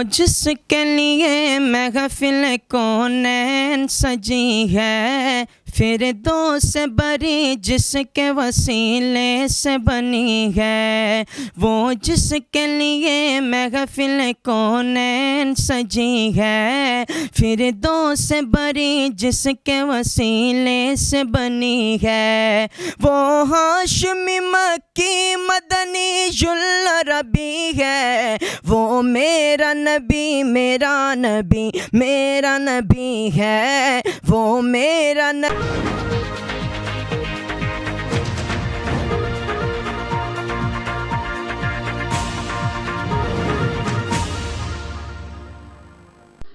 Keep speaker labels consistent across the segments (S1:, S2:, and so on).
S1: जिसके लिए महफिल कौनैन सजी है, फिर दो से बरी जिसके वसीले से बनी है। वो जिसके लिए महफिल कौनैन सजी है, फिर दो से बरी जिसके वसीले से बनी है। वो हाशमी मक्की मदनी जुल रबी है, वो मेरा नबी मेरा नबी मेरा नबी है, वो मेरा नबी।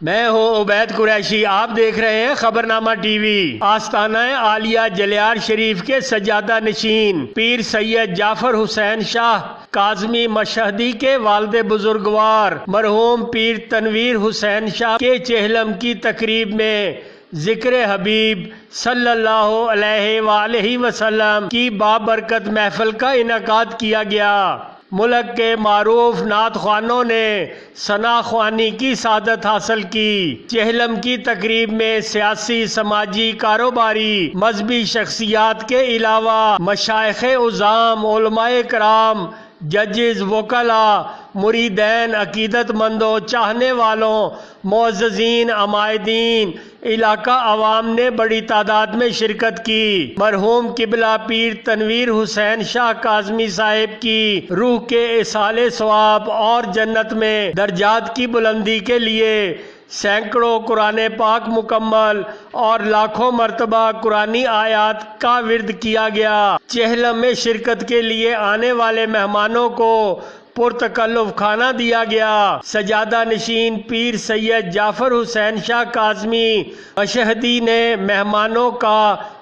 S2: मैं हूं उबैद कुरैशी। आप देख रहे हैं खबरनामा टीवी। आस्ताना आलिया जलियार शरीफ के सजादा नशीन पीर सैयद जाफर हुसैन शाह काज़मी मशहदी के वालिद बुजुर्गवार मरहूम पीर तनवीर हुसैन शाह के चेहलम की तकरीब में जिक्र हबीब सल्लल्लाहु अलैहि वसल्लम की बाबरकत महफिल का इनकाद किया गया। मुल्क के मारूफ नात ख्वानों ने सना ख्वानी की सादत हासिल की। चेहलम की तकरीब में सियासी, समाजी, कारोबारी, मजहबी शख्सियात के अलावा मशाइखे उज़ाम, उलमाए कराम, जजेस, वकला, मुरीदैन, अकीदतमंदों, चाहने वालों, मोअज़्ज़ीन, अमायदीन, इलाका अवाम ने बड़ी तादाद में शिरकत की। मरहूम किबला पीर तनवीर हुसैन शाह काज़मी साहिब की रूह के इसाले सवाब और जन्नत में दर्जात की बुलंदी के लिए सैकड़ों कुरान पाक मुकम्मल और लाखों मरतबा कुरानी आयात का विर्द किया गया। चेहलम में शिरकत के लिए आने वाले मेहमानों को पुरतकल्लुफ़ खाना दिया गया। सजादा नशीन पीर सैयद जाफर हुसैन शाह काज़मी मशहदी ने मेहमानों का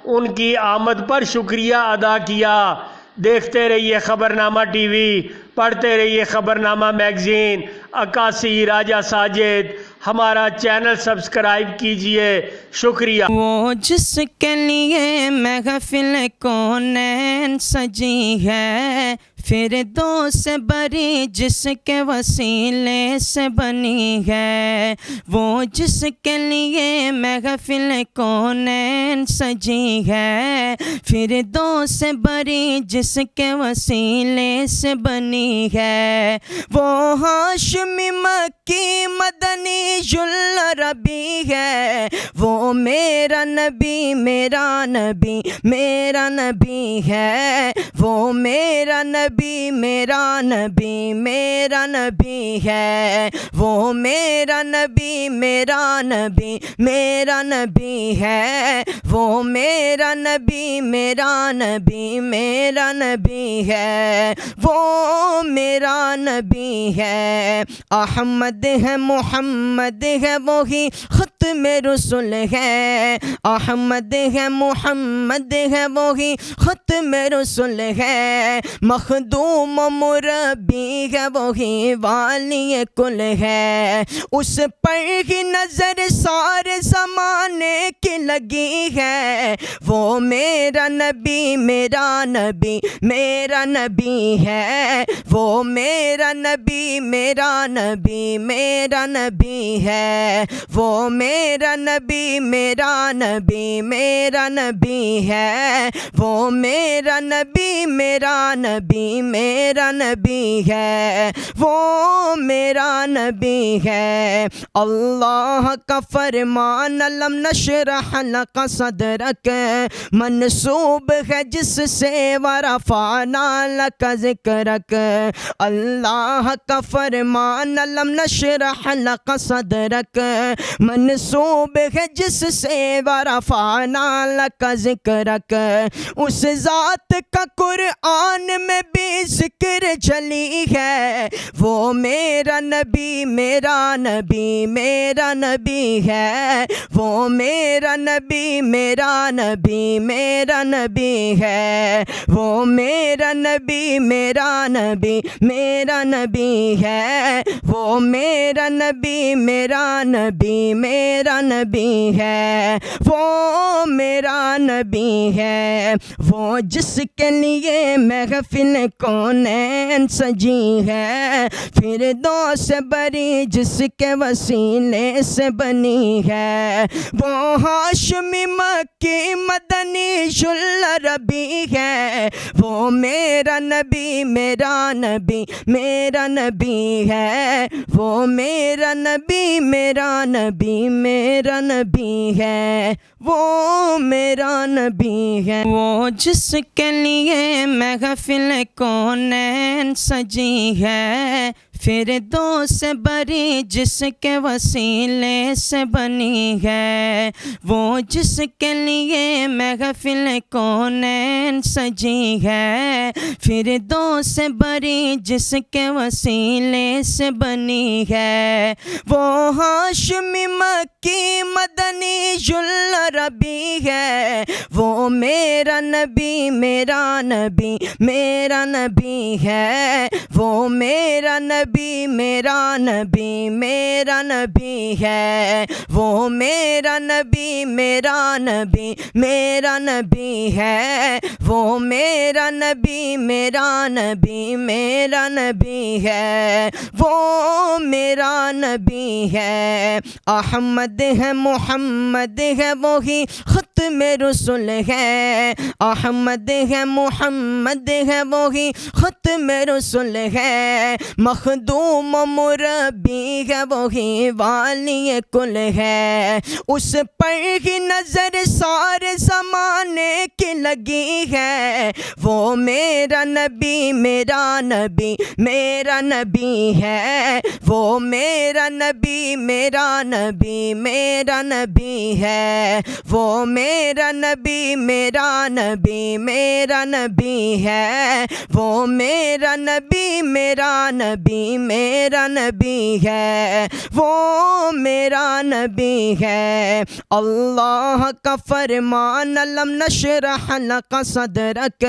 S2: उनकी आमद पर शुक्रिया अदा किया। देखते रहिए खबरनामा टीवी, पढ़ते रहिए खबरनामा मैगजीन। अकासी राजा साजिद, हमारा चैनल सब्सक्राइब कीजिए। शुक्रिया।
S1: वो जिसके लिए महफिल कौनैन सजी है, फिर दो से बरी जिसके वसीले से बनी है। वो जिसके लिए महफिल कौनैन सजी है, फिर दो से बरी जिसके वसीले से बनी है। वो हाशमी मक्की मदनी जुल रबी है, वो मेरा नबी मेरा नबी मेरा नबी है, वो मेरा नबी मेरा नबी मेरा नबी है, वो मेरा नबी मेरा नबी मेरा नबी है, वो मेरा नबी मेरा नबी मेरा नबी है, वो मेरा नबी है। अहमद है मोहम्मद है वही ख़त्म रसूल है, अहमद है मोहम्मद है वही ख़त्म रसूल है। मखदूम मुरब्बी है वही वाली कुल है, उस पर ही नज़र सारे ज़माने की लगी है। वो मेरा नबी मेरा नबी मेरा नबी है, वो मेरा नबी मेरा नबी मेरा नबी है, वो मेरा नबी मेरा नबी मेरा नबी है, वो मेरा नबी मेरा नबी मेरा नबी है, वो मेरा नबी है। अल्लाह का फरमान अलम नशरह लक सदरक मनसूब है जिससे वरफ़अना लक ज़िक्रक। अल्लाह का फरमान अलम नशरह लक सदरक मनसूब है जिससे वरफ़अना लक ज़िक्रक। उस ज़ात का कुरान में भी ज़िक्र चली है, वो मेरा नबी मेरा नबी मेरा नबी है, वो मेरा नबी मेरा नबी मेरा नबी है, वो मेरा नबी मेरा नबी मेरा नबी है, वो मेरा नबी मेरा नबी मेरा नबी है। है, वो मेरा नबी है, वो जिसके लिए महफिल कौनैन सजी है, फिरदौस बरी जिसके वसीले से बनी है, वो हाशमी मक्की मदनी शुल रबी है, वो मेरा नबी मेरा नबी मेरा नबी है, वो मेरा नबी मेरा नबी मेरा नबी है, वो मेरा नबी है, वो जिसके लिए महफिल कौनैन सजी है, फिरदौस बरी जिसके वसीले से बनी है, वो जिसके लिए महफिल कौनैन सजी है, फिरदौस बरी जिसके वसीले से बनी है, वो हाशमी मक्की मदनी जुल रबी है, वो मेरा नबी मेरा नबी मेरा नबी है, वो मेरा नबी मेरा नबी मेरा नबी है, वो मेरा नबी मेरा नबी मेरा नबी है, वो मेरा नबी मेरा नबी मेरा नबी है, वो मेरा नबी है, अहमद है मोहम्मद है वही ख़ुत्म रसूल है, अहमद है मोहम्मद है वही ख़ुत्म रसूल है, मखदूम मुरब्बी है वही वाली कुल है, उस पर ही नजर सारे ज़माने की लगी है, वो मेरा नबी मेरा नबी मेरा नबी है, वो मेरा नबी मेरा नबी मेरा नबी है, वो मेरा नबी मेरा नबी मेरा नबी है, वो मेरा नबी मेरा नबी मेरा नबी है, वो मेरा नबी है, अल्लाह का फरमान अलम नशरह लक सदरक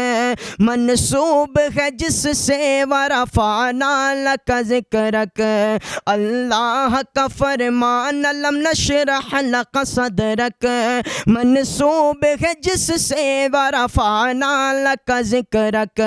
S1: मनसूब है जिससे वरफ़अना लक ज़िक्रक, अल्लाह का फरमान अलम नशरह लक सदरक मनसूब है जिससे वरफ़अना लक ज़िक्रक,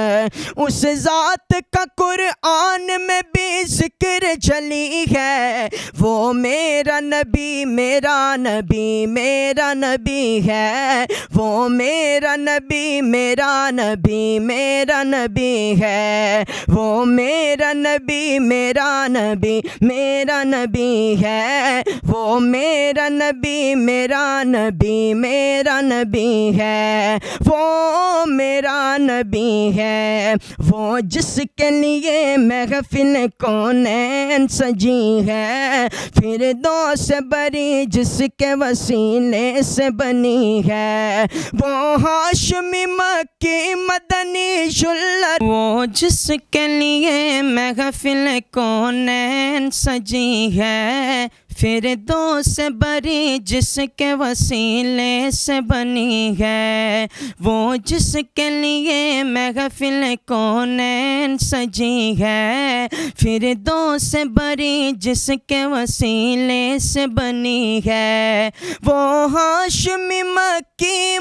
S1: उस ज़ात का कुरआन में भी ज़िक्र चली है, वो मेरा नबी मेरा नबी मेरा नबी है, वो मेरा नबी मेरा नबी मेरा नबी है, वो मेरा नबी मेरा नबी मेरा नबी है, वो मेरा नबी मेरा नबी मेरा नबी है, वो मेरा नबी है, वो जिसके लिए महफिल कौनैन सजी है, फिरदौस बरी जिसके वसीले से बनी है, वो हाशमी मक्की मदनी शुल, वो जिसके लिए महफिल कौनैन सजी है, फिरदौस बरी जिसके वसीले से बनी है, वो जिसके लिए महफिल कौनैन सजी है, फिरदौस बरी जिसके वसीले से बनी है, वो हाशमी मक्की